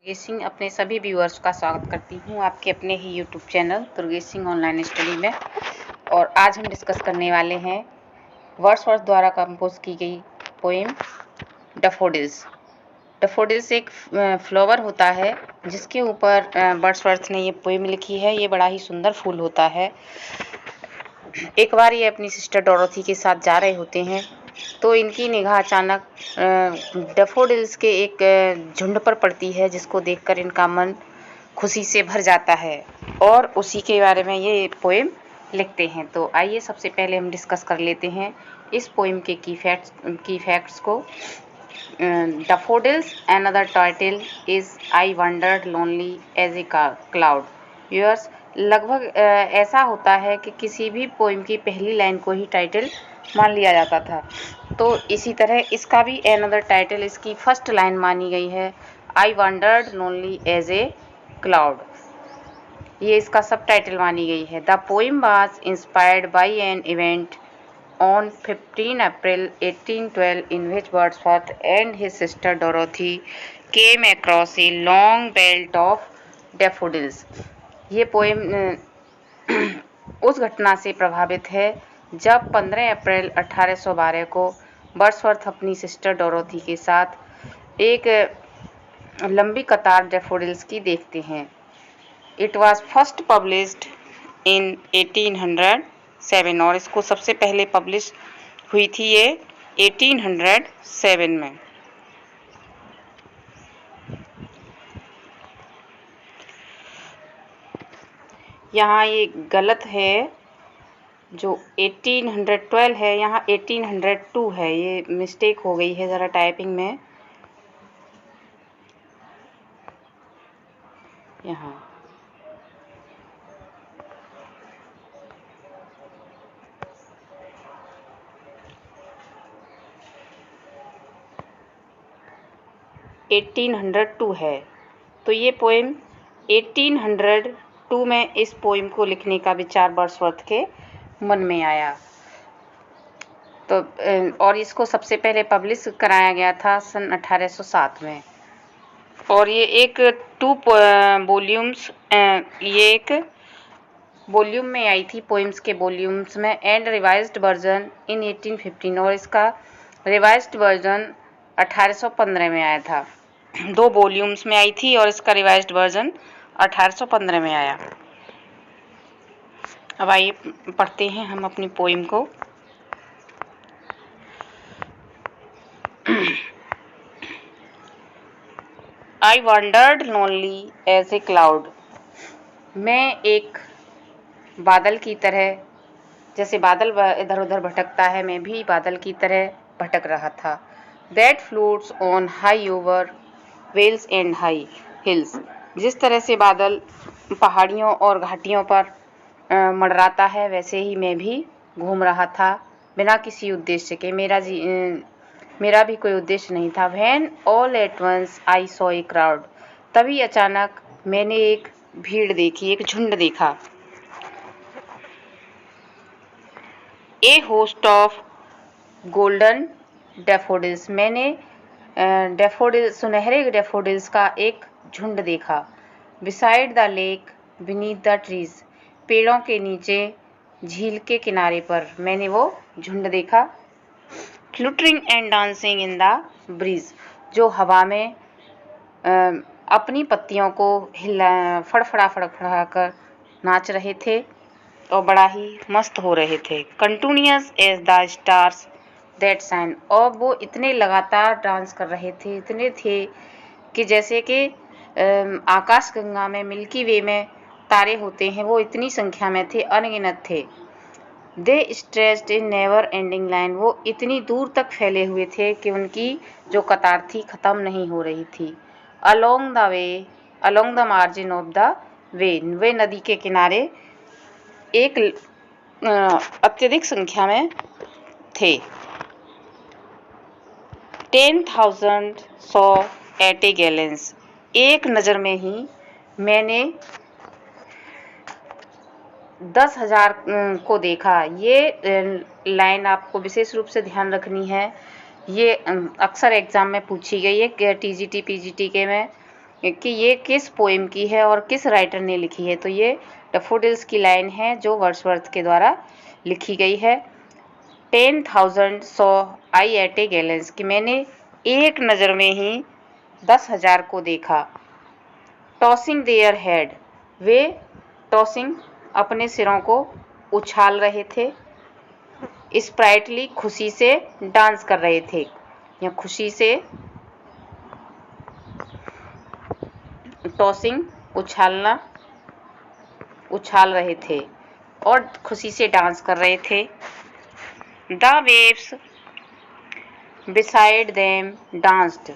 दुर्गेश सिंह अपने सभी व्यूअर्स का स्वागत करती हूँ आपके अपने ही YouTube channel Durgesh Singh online study में। और आज हम डिस्कस करने वाले हैं वर्ड्सवर्थ द्वारा कंपोज की गई पोएम डैफोडिल्स। डैफोडिल्स एक फ्लावर होता है जिसके ऊपर वर्ड्सवर्थ ने ये पोएम लिखी है। ये बड़ा ही सुंदर फूल होता है। एक बार ये अपनी सिस्टर डोरोथी के साथ जा रहे होते हैं तो इनकी निगाह अचानक डैफोडिल्स के एक झुंड पर पड़ती है, जिसको देखकर इनका मन खुशी से भर जाता है और उसी के बारे में ये पोएम लिखते हैं। तो आइए सबसे पहले हम डिस्कस कर लेते हैं इस पोएम के की फैक्ट्स को। Daffodils another title is I wandered lonely as a cloud. Viewers, लगभग ऐसा होता है कि किसी भी पोएम की पहली लाइन को ही टाइटल मान लिया जाता था, तो इसी तरह इसका भी अनदर टाइटल इसकी फर्स्ट लाइन मानी गई है, I wandered lonely as a cloud. ये इसका सब टाइटल मानी गई है। The poem was inspired by an event on 15 April 1812 in which Wordsworth and his sister Dorothy came across a long belt of daffodils। ये poem उस घटना से प्रभावित है जब 15 अप्रैल 1812 को वर्ड्सवर्थ अपनी सिस्टर डोरोथी के साथ एक लंबी कतार डैफोडिल्स की देखते हैं। It was first published in 1807 और इसको सबसे पहले पब्लिश हुई थी ये 1807 में। यहाँ ये गलत है, जो 1812 है यहाँ 1802 है, ये मिस्टेक हो गई है ज़रा टाइपिंग में। यहाँ (1802) है, तो ये पोएम 1802 में इस पोएम को लिखने का विचार वर्ड्सवर्थ के मन में आया। तो और इसको सबसे पहले पब्लिश कराया गया था सन 1807 में। और ये एक ये एक वॉल्यूम में आई थी, पोएम्स के वॉल्यूम्स में, एंड रिवाइज्ड वर्जन इन 1815 और इसका रिवाइज्ड वर्जन 1815 में आया था। 2 वॉल्यूम्स में आई थी और इसका रिवाइज्ड वर्जन 1815 में आया। अब आइए पढ़ते हैं हम अपनी पोएम को। I wandered lonely as a cloud. मैं एक बादल की तरह, जैसे बादल इधर उधर भटकता है, मैं भी बादल की तरह भटक रहा था। That floats on high over vales and high hills. जिस तरह से बादल पहाड़ियों और घाटियों पर मंडराता है, वैसे ही मैं भी घूम रहा था बिना किसी उद्देश्य के। मेरा भी कोई उद्देश्य नहीं था। When all at once I saw a crowd. तभी अचानक मैंने एक भीड़ देखी, एक झुंड देखा। A host of golden daffodils. मैंने सुनहरे डैफोडिल्स का एक झुंड देखा। Beside the lake beneath the trees. पेड़ों के नीचे झील के किनारे पर मैंने वो झुंड देखा। Fluttering and dancing in the breeze. जो हवा में अपनी पत्तियों को फड़फड़ा कर नाच रहे थे और बड़ा ही मस्त हो रहे थे। Continuous as the stars that shine. और वो इतने लगातार डांस कर रहे थे, इतने थे कि जैसे कि आकाश गंगा में, मिल्की वे में तारे होते हैं, वो इतनी संख्या में थे, अनगिनत थे। They stretched in never ending line. वो इतनी दूर तक फैले हुए थे कि उनकी जो कतार थी ख़त्म नहीं हो रही थी। Along the margin of the way नदी के किनारे एक अत्यधिक संख्या में थे। 10,000 सॉ एट ए गैलेंस। एक नज़र में ही मैंने 10,000 को देखा। ये लाइन आपको विशेष रूप से ध्यान रखनी है। ये अक्सर एग्ज़ाम में पूछी गई है, TGT PGT के में। कि ये किस पोएम की है और किस राइटर ने लिखी है। तो ये डैफोडिल्स की लाइन है जो वर्ड्सवर्थ के द्वारा लिखी गई है। 10,000 saw I at a glance, कि मैंने एक नज़र में ही 10,000 को देखा। टॉसिंग देयर हेड, वे टॉसिंग अपने सिरों को उछाल रहे थे। स्प्राइटली, खुशी से डांस कर रहे थे या खुशी से टॉसिंग उछालना, उछाल रहे थे और खुशी से डांस कर रहे थे। The waves beside them danced,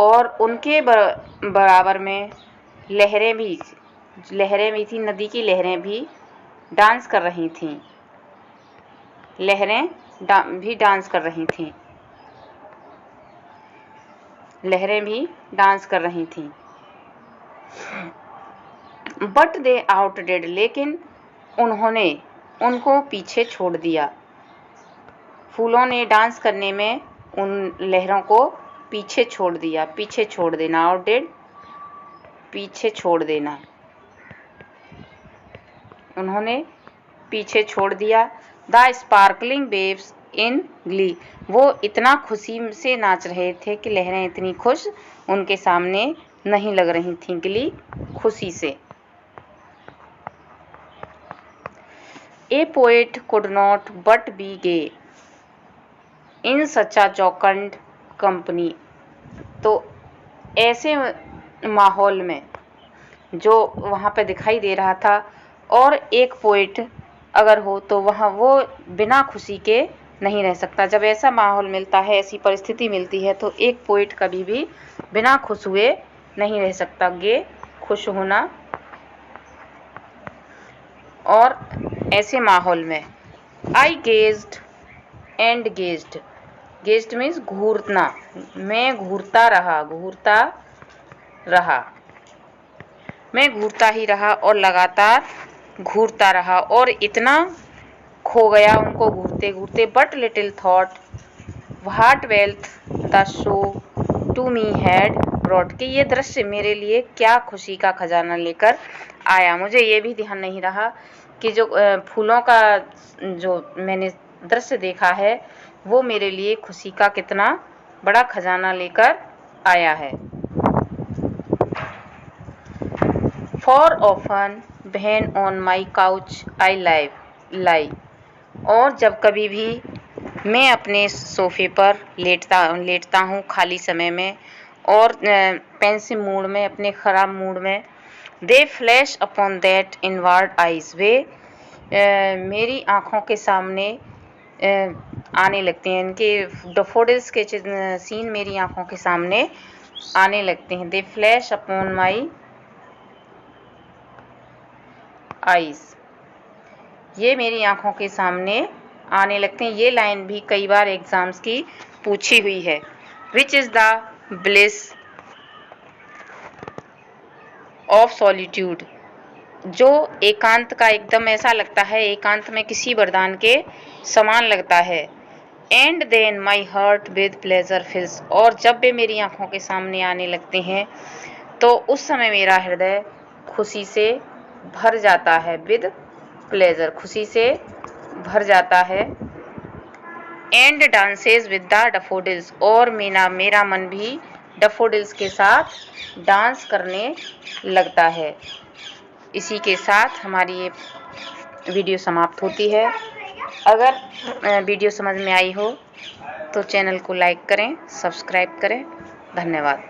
और उनके बराबर में लहरें भी थी, नदी की लहरें भी डांस कर रही थीं। लहरें भी डांस कर रही थीं। लहरें भी डांस कर रही थीं। बट दे आउटडिड, लेकिन उन्होंने उनको पीछे छोड़ दिया। फूलों ने डांस करने में उन लहरों को पीछे छोड़ दिया। पीछे छोड़ देना, आउटडिड, पीछे छोड़ देना। उन्होंने पीछे छोड़ दिया। The sparkling waves in Glee, वो इतना खुशी से नाच रहे थे कि लहरें इतनी खुश उनके सामने नहीं लग रही थीं। ग्ली, खुशी से। A poet could not but be gay in such a jocund company, तो ऐसे माहौल में जो वहाँ पे दिखाई दे रहा था, और एक पोएट अगर हो तो वहाँ वो बिना खुशी के नहीं रह सकता। जब ऐसा माहौल मिलता है, ऐसी परिस्थिति मिलती है, तो एक पोएट कभी भी बिना खुश हुए नहीं रह सकता। गे, खुश होना। और ऐसे माहौल में I gazed and gazed, gazed means घूरना, मैं घूरता रहा, घूरता रहा, मैं घूरता ही रहा और लगातार घूरता रहा, और इतना खो गया उनको घूरते घूरते। But little thought what wealth the show to me had brought, कि ये दृश्य मेरे लिए क्या खुशी का खजाना लेकर आया। मुझे ये भी ध्यान नहीं रहा कि जो फूलों का जो मैंने दृश्य देखा है वो मेरे लिए खुशी का कितना बड़ा खजाना लेकर आया है। For often when on my couch I lie, और जब कभी भी मैं अपने सोफे पर लेटता हूँ खाली समय में और पेंसिव मूड में, अपने ख़राब मूड में, they flash upon that inward eyes, वे मेरी आँखों के सामने आने लगते हैं। इनके डैफोडिल्स के सीन मेरी आँखों के सामने आने लगते हैं। दे फ्लैश अपॉन माई आइज, ये मेरी आँखों के सामने आने लगते हैं। ये लाइन भी कई बार एग्जाम्स की पूछी हुई है। Which is the bliss of solitude, जो एकांत का एकदम ऐसा लगता है, एकांत में किसी वरदान के समान लगता है। And then my heart with pleasure fills, और जब वे मेरी आँखों के सामने आने लगते हैं तो उस समय मेरा हृदय खुशी से भर जाता है। विद प्लेजर, खुशी से भर जाता है। And dances with the daffodils, और मेरा मन भी डैफोडिल्स के साथ डांस करने लगता है। इसी के साथ हमारी ये वीडियो समाप्त होती है। अगर वीडियो समझ में आई हो तो चैनल को लाइक करें, सब्सक्राइब करें। धन्यवाद।